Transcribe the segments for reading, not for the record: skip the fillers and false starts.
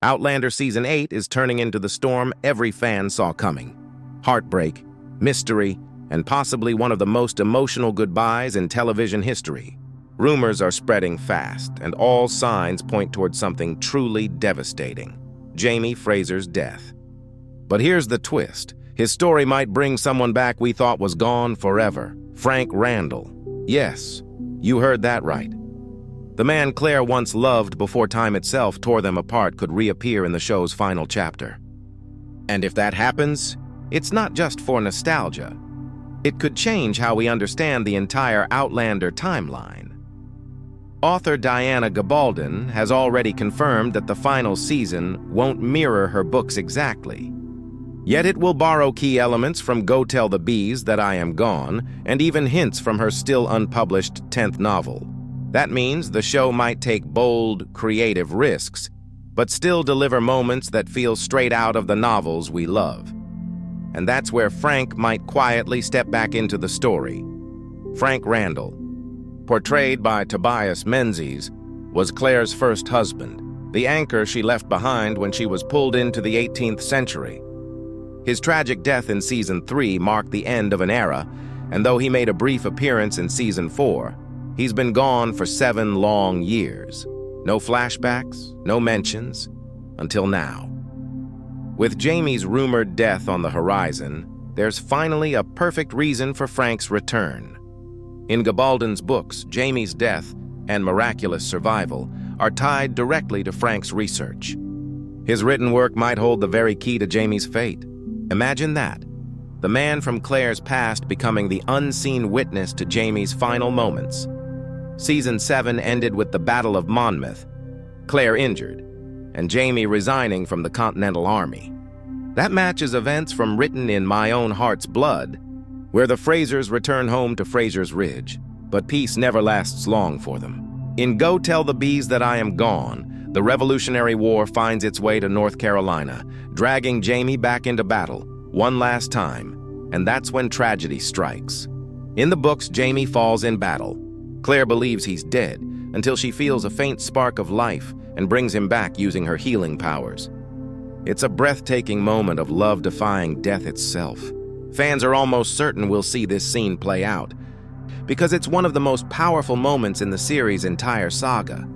Outlander Season 8 is turning into the storm every fan saw coming. Heartbreak, mystery, and possibly one of the most emotional goodbyes in television history. Rumors are spreading fast, and all signs point towards something truly devastating: Jamie Fraser's death. But here's the twist. His story might bring someone back we thought was gone forever: Frank Randall. Yes, you heard that right. The man Claire once loved before time itself tore them apart could reappear in the show's final chapter. And if that happens, it's not just for nostalgia. It could change how we understand the entire Outlander timeline. Author Diana Gabaldon has already confirmed that the final season won't mirror her books exactly. Yet it will borrow key elements from Go Tell the Bees That I Am Gone, and even hints from her still unpublished 10th novel. That means the show might take bold, creative risks, but still deliver moments that feel straight out of the novels we love. And that's where Frank might quietly step back into the story. Frank Randall, portrayed by Tobias Menzies, was Claire's first husband, the anchor she left behind when she was pulled into the 18th century. His tragic death in Season 3 marked the end of an era, and though he made a brief appearance in Season 4, he's been gone for 7 long years. No flashbacks, no mentions, until now. With Jamie's rumored death on the horizon, there's finally a perfect reason for Frank's return. In Gabaldon's books, Jamie's death and miraculous survival are tied directly to Frank's research. His written work might hold the very key to Jamie's fate. Imagine that. The man from Claire's past becoming the unseen witness to Jamie's final moments. Season 7 ended with the Battle of Monmouth, Claire injured, and Jamie resigning from the Continental Army. That matches events from Written in My Own Heart's Blood, where the Frasers return home to Fraser's Ridge, but peace never lasts long for them. In Go Tell the Bees That I Am Gone, the Revolutionary War finds its way to North Carolina, dragging Jamie back into battle, one last time, and that's when tragedy strikes. In the books, Jamie falls in battle. Claire believes he's dead, until she feels a faint spark of life and brings him back using her healing powers. It's a breathtaking moment of love defying death itself. Fans are almost certain we'll see this scene play out, because it's one of the most powerful moments in the series' entire saga.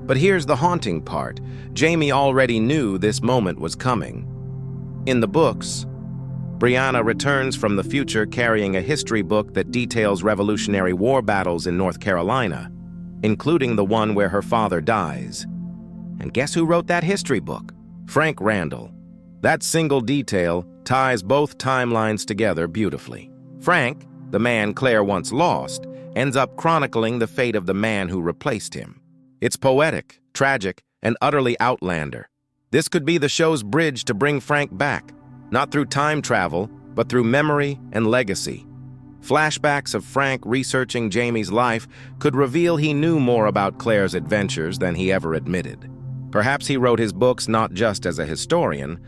But here's the haunting part. Jamie already knew this moment was coming. In the books, Brianna returns from the future carrying a history book that details Revolutionary War battles in North Carolina, including the one where her father dies. And guess who wrote that history book? Frank Randall. That single detail ties both timelines together beautifully. Frank, the man Claire once lost, ends up chronicling the fate of the man who replaced him. It's poetic, tragic, and utterly Outlander. This could be the show's bridge to bring Frank back, not through time travel, but through memory and legacy. Flashbacks of Frank researching Jamie's life could reveal he knew more about Claire's adventures than he ever admitted. Perhaps he wrote his books not just as a historian,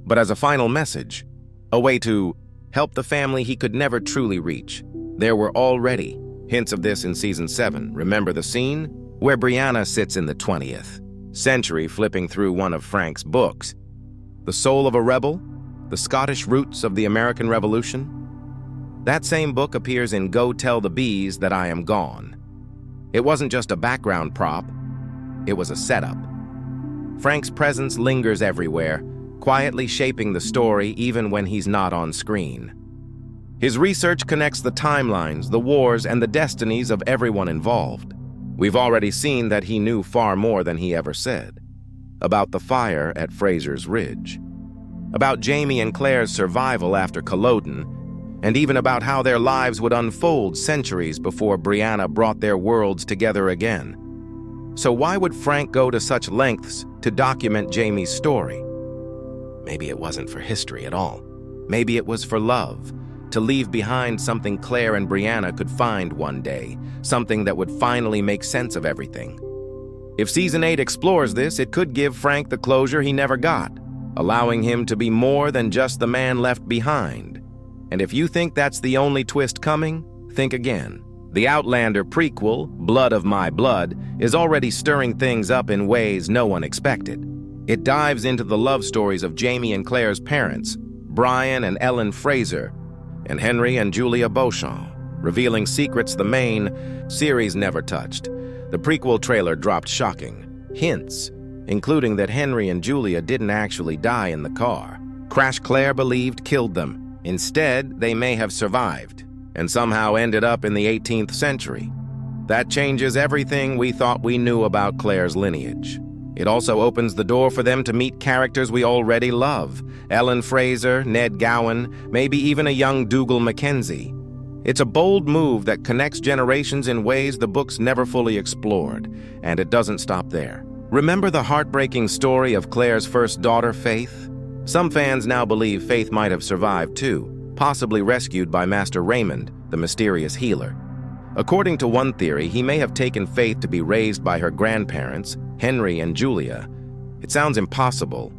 but as a final message, a way to help the family he could never truly reach. There were already hints of this in Season 7. Remember the scene where Brianna sits in the 20th century flipping through one of Frank's books? The Soul of a Rebel? The Scottish Roots of the American Revolution? That same book appears in Go Tell the Bees That I Am Gone. It wasn't just a background prop, it was a setup. Frank's presence lingers everywhere, quietly shaping the story even when he's not on screen. His research connects the timelines, the wars, and the destinies of everyone involved. We've already seen that he knew far more than he ever said. About the fire at Fraser's Ridge, about Jamie and Claire's survival after Culloden, and even about how their lives would unfold centuries before Brianna brought their worlds together again. So why would Frank go to such lengths to document Jamie's story? Maybe it wasn't for history at all. Maybe it was for love, to leave behind something Claire and Brianna could find one day, something that would finally make sense of everything. If Season 8 explores this, it could give Frank the closure he never got, allowing him to be more than just the man left behind. And if you think that's the only twist coming, think again. The Outlander prequel, Blood of My Blood, is already stirring things up in ways no one expected. It dives into the love stories of Jamie and Claire's parents, Brian and Ellen Fraser, and Henry and Julia Beauchamp, revealing secrets the main series never touched. The prequel trailer dropped shocking hints, including that Henry and Julia didn't actually die in the car. Crash Claire believed killed them. Instead, they may have survived, and somehow ended up in the 18th century. That changes everything we thought we knew about Claire's lineage. It also opens the door for them to meet characters we already love: Ellen Fraser, Ned Gowan, maybe even a young Dougal Mackenzie. It's a bold move that connects generations in ways the books never fully explored, and it doesn't stop there. Remember the heartbreaking story of Claire's first daughter, Faith? Some fans now believe Faith might have survived too, possibly rescued by Master Raymond, the mysterious healer. According to one theory, he may have taken Faith to be raised by her grandparents, Henry and Julia. It sounds impossible,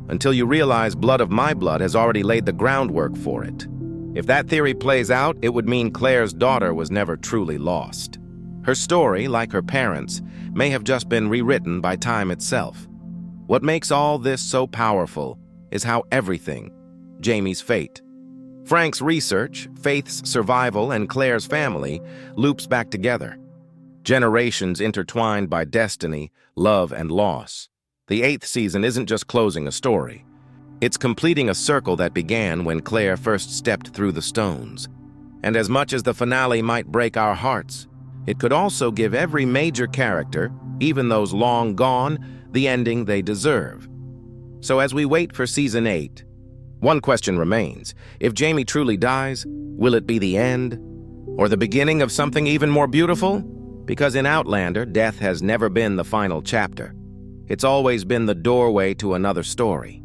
until you realize Blood of My Blood has already laid the groundwork for it. If that theory plays out, it would mean Claire's daughter was never truly lost. Her story, like her parents, may have just been rewritten by time itself. What makes all this so powerful is how everything, Jamie's fate, Frank's research, Faith's survival, and Claire's family loops back together. Generations intertwined by destiny, love, and loss. The 8th season isn't just closing a story. It's completing a circle that began when Claire first stepped through the stones. And as much as the finale might break our hearts, it could also give every major character, even those long gone, the ending they deserve. So as we wait for Season 8, one question remains. If Jamie truly dies, will it be the end? Or the beginning of something even more beautiful? Because in Outlander, death has never been the final chapter. It's always been the doorway to another story.